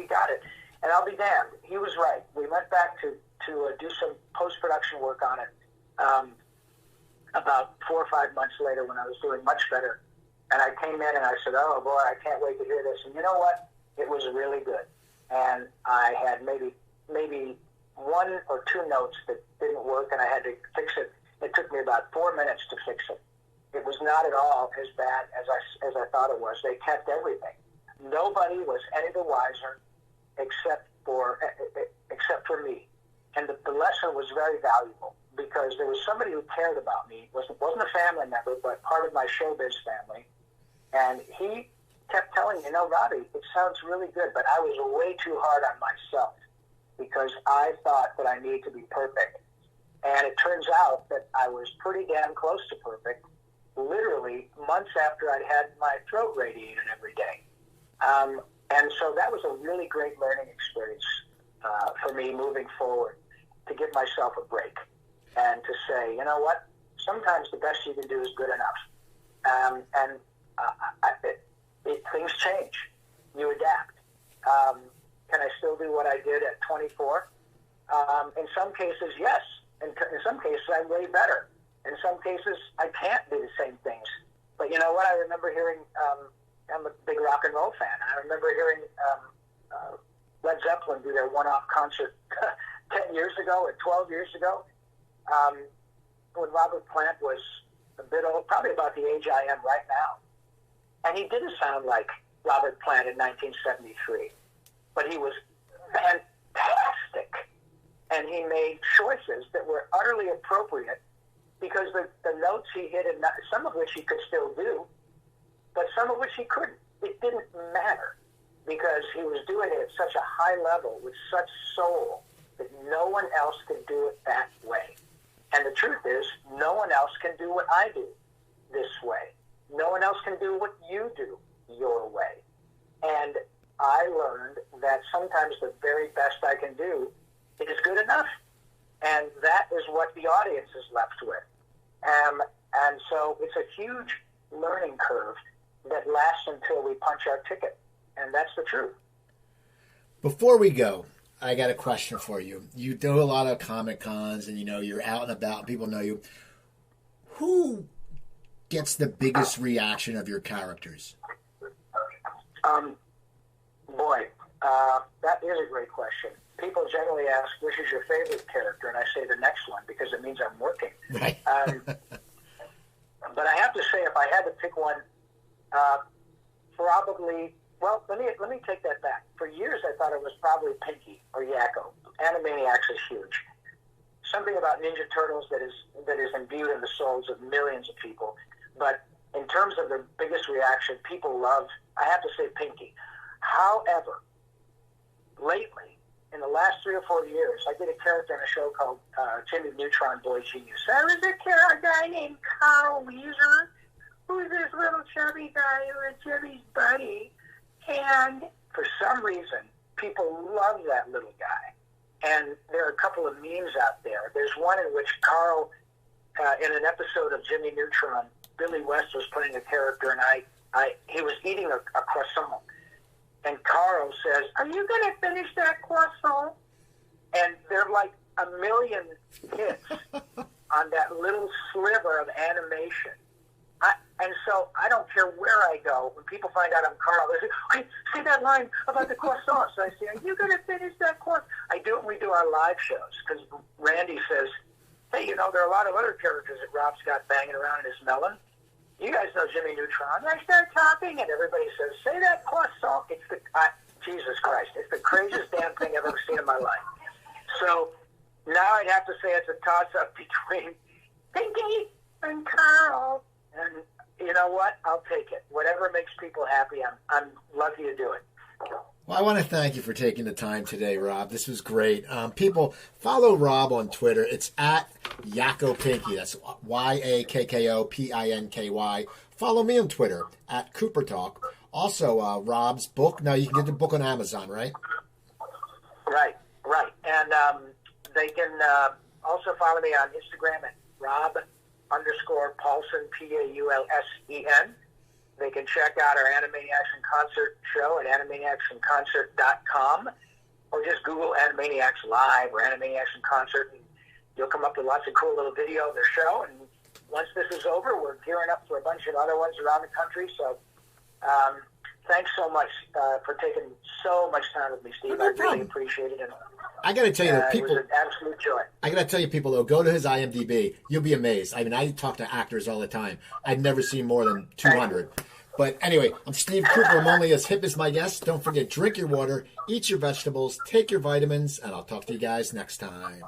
got it. And I'll be damned. He was right. We went back to do some post-production work on it about 4 or 5 months later when I was doing much better. And I came in and I said, oh, boy, I can't wait to hear this. And you know what? It was really good. And I had maybe 1 or 2 notes that didn't work, and I had to fix it. It took me about 4 minutes to fix it. It was not at all as bad as I thought it was. They kept everything. Nobody was any the wiser except for me. And the lesson was very valuable because there was somebody who cared about me. It wasn't a family member, but part of my showbiz family. And he kept telling me, Robbie, it sounds really good, but I was way too hard on myself because I thought that I needed to be perfect. And it turns out that I was pretty damn close to perfect, literally months after I'd had my throat radiated every day. And so that was a really great learning experience for me moving forward, to give myself a break and to say, you know what, sometimes the best you can do is good enough. Things change. You adapt. Can I still do what I did at 24? In some cases, yes. In some cases, I'm way better. In some cases, I can't do the same things. But you know what? I remember hearing, I'm a big rock and roll fan. I remember hearing Led Zeppelin do their one-off concert 10 years ago or 12 years ago, when Robert Plant was a bit old, probably about the age I am right now. And he didn't sound like Robert Plant in 1973, but he was fantastic. And he made choices that were utterly appropriate because the notes he hit, and some of which he could still do, but some of which he couldn't. It didn't matter because he was doing it at such a high level with such soul that no one else could do it that way. And the truth is, no one else can do what I do this way. No one else can do what you do your way. And I learned that sometimes the very best I can do is good enough. And that is what the audience is left with. And so it's a huge learning curve that lasts until we punch our ticket. And that's the truth. Before we go, I got a question for you. You do a lot of Comic Cons and, you're out and about. People know you. Who gets the biggest reaction of your characters? That is a great question. People generally ask, which is your favorite character? And I say the next one because it means I'm working. Right. But I have to say, if I had to pick one, probably, well, let me take that back. For years, I thought it was probably Pinky or Yakko. Animaniacs is huge. something about Ninja Turtles that is imbued in the souls of millions of people. But in terms of the biggest reaction, people love, I have to say, Pinky. However, lately, in the last 3 or 4 years, I did a character on a show called Jimmy Neutron Boy Genius. There was a guy named Carl Weezer, who's this little chubby guy who was Jimmy's buddy. And for some reason, people love that little guy. And there are a couple of memes out there. There's one in which Carl, in an episode of Jimmy Neutron, Billy West was playing a character, and he was eating a croissant. And Carl says, "Are you going to finish that croissant?" And there are like a million hits on that little sliver of animation. And so I don't care where I go. When people find out I'm Carl, they say, "Hey, say that line about the croissant." So I say, "Are you going to finish that croissant?" I do it when we do our live shows, because Randy says, "Hey, there are a lot of other characters that Rob's got banging around in his melon. You guys know Jimmy Neutron." I start talking, and everybody says, "Say that croissant." It's Jesus Christ. It's the craziest damn thing I've ever seen in my life. So now I'd have to say it's a toss-up between Pinky and Carl. And you know what? I'll take it. Whatever makes people happy, I'm lucky to do it. Well, I want to thank you for taking the time today, Rob. This was great. People, follow Rob on Twitter. It's at Yakko Pinky. That's YAKKOPINKY. Follow me on Twitter at Cooper Talk. Also, Rob's book. Now, you can get the book on Amazon, right? Right. And they can also follow me on Instagram at Rob_Paulsen, Paulsen. They can check out our Animaniacs in Concert show at animaniacsinconcert.com, or just Google Animaniacs Live or Animaniacs in Concert, and you'll come up with lots of cool little video of their show. And once this is over, we're gearing up for a bunch of other ones around the country. So thanks so much for taking so much time with me, Steve. I really appreciate it. And I got to tell you, people, it was an absolute joy. I got to tell you, people, though, go to his IMDb. You'll be amazed. I mean, I talk to actors all the time. I've never seen more than 200. But anyway, I'm Steve Cooper. I'm only as hip as my guests. Don't forget, drink your water, eat your vegetables, take your vitamins, and I'll talk to you guys next time.